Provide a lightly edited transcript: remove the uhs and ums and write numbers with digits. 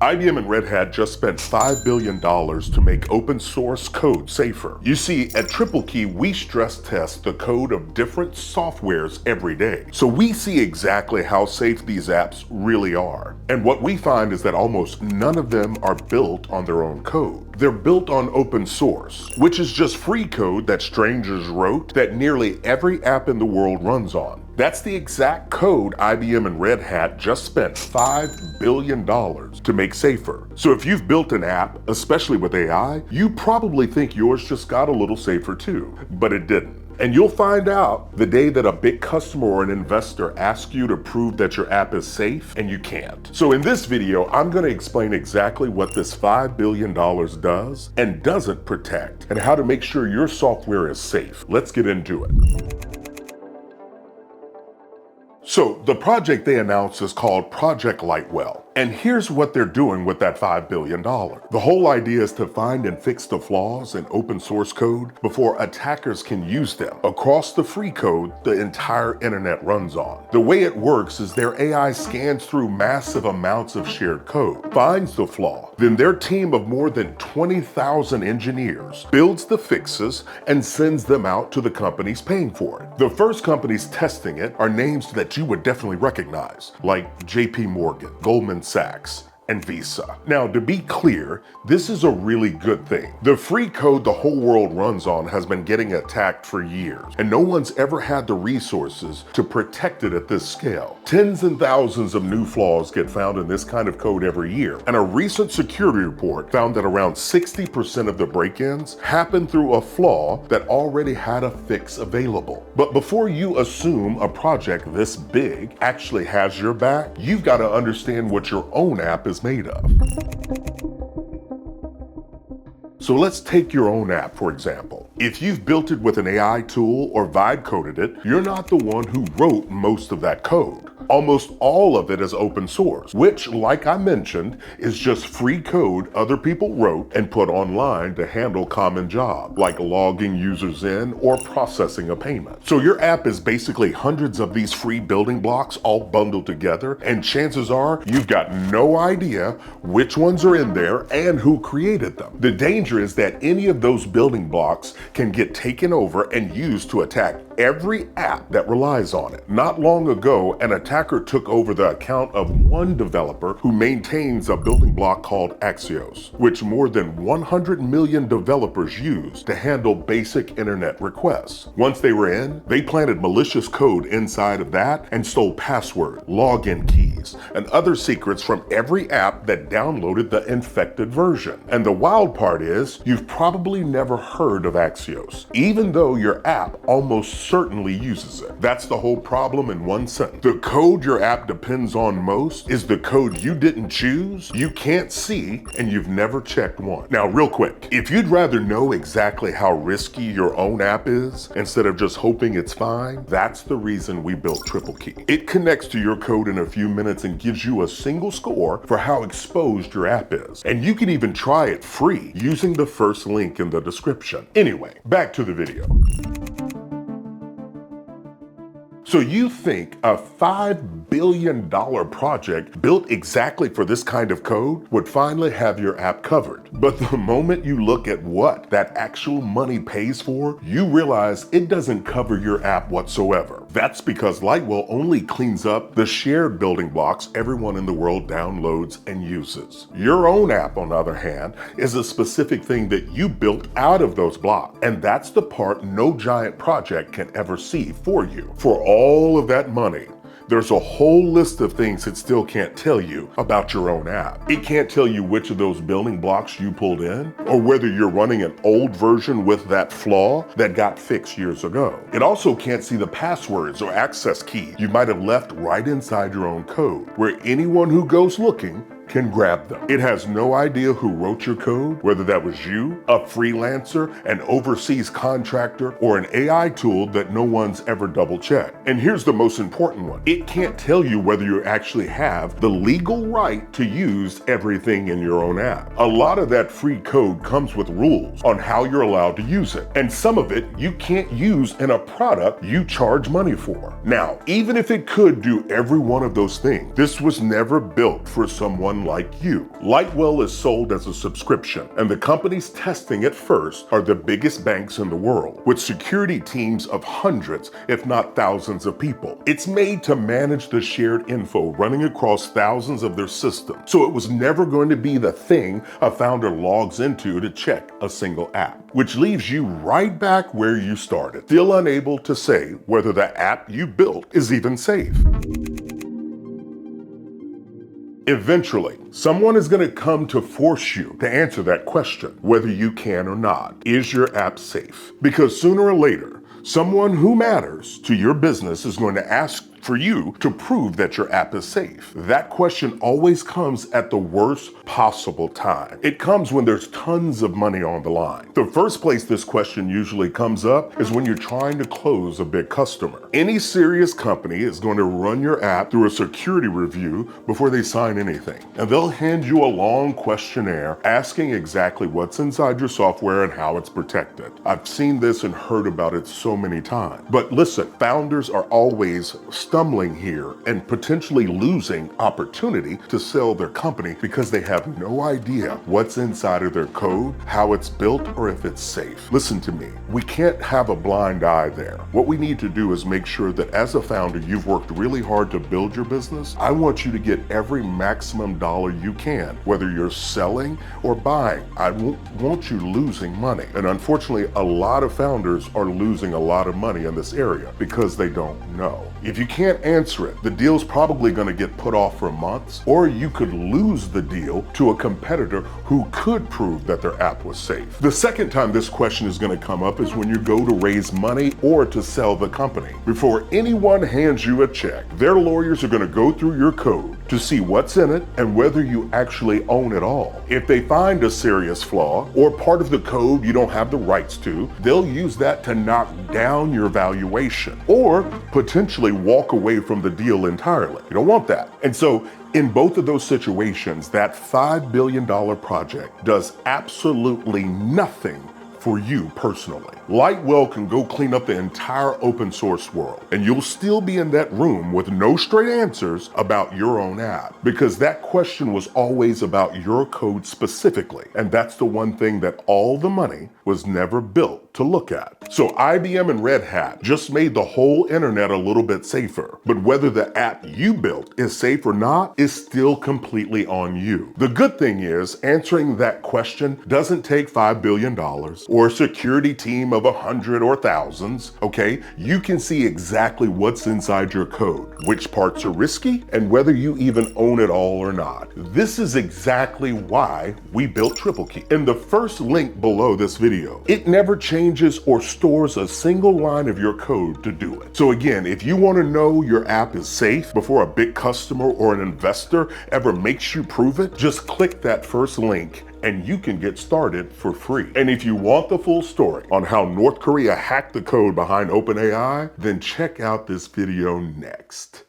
IBM and Red Hat just spent $5 billion to make open source code safer. You see, at TripleKey, we stress test the code of different softwares every day. So we see exactly how safe these apps really are. And what we find is that almost none of them are built on their own code. They're built on open source, which is just free code that strangers wrote that nearly every app in the world runs on. That's the exact code IBM and Red Hat just spent $5 billion to make safer. So if you've built an app, especially with AI, you probably think yours just got a little safer too, but it didn't. And you'll find out the day that a big customer or an investor asks you to prove that your app is safe and you can't. So in this video, I'm going to explain exactly what this $5 billion does and doesn't protect, and how to make sure your software is safe. Let's get into it. So the project they announced is called Project Lightwell. And here's what they're doing with that $5 billion. The whole idea is to find and fix the flaws in open source code before attackers can use them across the free code the entire internet runs on. The way it works is their AI scans through massive amounts of shared code, finds the flaw, then their team of more than 20,000 engineers builds the fixes and sends them out to the companies paying for it. The first companies testing it are names that you would definitely recognize, like JP Morgan, Goldman Sachs, and Visa. Now, to be clear, this is a really good thing. The free code the whole world runs on has been getting attacked for years, and no one's ever had the resources to protect it at this scale. Tens and thousands of new flaws get found in this kind of code every year, and a recent security report found that around 60% of the break-ins happened through a flaw that already had a fix available. But before you assume a project this big actually has your back, you've got to understand what your own app is made of. So let's take your own app, for example. If you've built it with an AI tool or vibe coded it, you're not the one who wrote most of that code. Almost all of it is open source, which, like I mentioned, is just free code other people wrote and put online to handle common jobs, like logging users in or processing a payment. So your app is basically hundreds of these free building blocks all bundled together, and chances are you've got no idea which ones are in there and who created them. The danger is that any of those building blocks can get taken over and used to attack every app that relies on it. Not long ago, an attacker took over the account of one developer who maintains a building block called Axios, which more than 100 million developers use to handle basic internet requests. Once they were in, they planted malicious code inside of that and stole password, login keys, and other secrets from every app that downloaded the infected version. And the wild part is, you've probably never heard of Axios, even though your app almost certainly uses it. That's the whole problem in one sentence. The code your app depends on most is the code you didn't choose, you can't see, and you've never checked once. Now, real quick, if you'd rather know exactly how risky your own app is instead of just hoping it's fine, that's the reason we built TripleKey. It connects to your code in a few minutes and gives you a single score for how exposed your app is. And you can even try it free using the first link in the description. Anyway, back to the video. So you think a $5 billion project built exactly for this kind of code would finally have your app covered. But the moment you look at what that actual money pays for, you realize it doesn't cover your app whatsoever. That's because Lightwell only cleans up the shared building blocks everyone in the world downloads and uses. Your own app, on the other hand, is a specific thing that you built out of those blocks. And that's the part no giant project can ever see for you. For all of that money, there's a whole list of things it still can't tell you about your own app. It can't tell you which of those building blocks you pulled in, or whether you're running an old version with that flaw that got fixed years ago. It also can't see the passwords or access keys you might have left right inside your own code, where anyone who goes looking can grab them. It has no idea who wrote your code, whether that was you, a freelancer, an overseas contractor, or an AI tool that no one's ever double checked. And here's the most important one. It can't tell you whether you actually have the legal right to use everything in your own app. A lot of that free code comes with rules on how you're allowed to use it. And some of it you can't use in a product you charge money for. Now, even if it could do every one of those things, this was never built for someone person like you. Lightwell is sold as a subscription, and the companies testing it first are the biggest banks in the world, with security teams of hundreds, if not thousands of people. It's made to manage the shared info running across thousands of their systems, so it was never going to be the thing a founder logs into to check a single app, which leaves you right back where you started, still unable to say whether the app you built is even safe. Eventually, someone is going to come to force you to answer that question, whether you can or not. Is your app safe? Because sooner or later, someone who matters to your business is going to ask for you to prove that your app is safe. That question always comes at the worst possible time. It comes when there's tons of money on the line. The first place this question usually comes up is when you're trying to close a big customer. Any serious company is going to run your app through a security review before they sign anything. And they'll hand you a long questionnaire asking exactly what's inside your software and how it's protected. I've seen this and heard about it so many times. But listen, founders are always stumbling here and potentially losing opportunity to sell their company because they have no idea what's inside of their code, how it's built, or if it's safe. Listen to me, we can't have a blind eye there. What we need to do is make sure that as a founder, you've worked really hard to build your business. I want you to get every maximum dollar you can, whether you're selling or buying. I want you losing money. And unfortunately, a lot of founders are losing a lot of money in this area because they don't know. If you can't answer it, the deal's probably going to get put off for months, or you could lose the deal to a competitor who could prove that their app was safe. The second time this question is going to come up is when you go to raise money or to sell the company. Before anyone hands you a check, their lawyers are going to go through your code to see what's in it and whether you actually own it all. If they find a serious flaw or part of the code you don't have the rights to, they'll use that to knock down your valuation or potentially walk away from the deal entirely. You don't want that. And so in both of those situations, that $5 billion project does absolutely nothing for you personally. Lightwell can go clean up the entire open source world, and you'll still be in that room with no straight answers about your own app, because that question was always about your code specifically, and that's the one thing that all the money was never built to look at. So IBM and Red Hat just made the whole internet a little bit safer, but whether the app you built is safe or not is still completely on you. The good thing is, answering that question doesn't take $5 billion or a security team of 100 or thousands, okay? You can see exactly what's inside your code, which parts are risky, and whether you even own it all or not. This is exactly why we built TripleKey. In the first link below this video, it never changes or stores a single line of your code to do it. So again, if you want to know your app is safe before a big customer or an investor ever makes you prove it, just click that first link and you can get started for free. And if you want the full story on how North Korea hacked the code behind OpenAI, then check out this video next.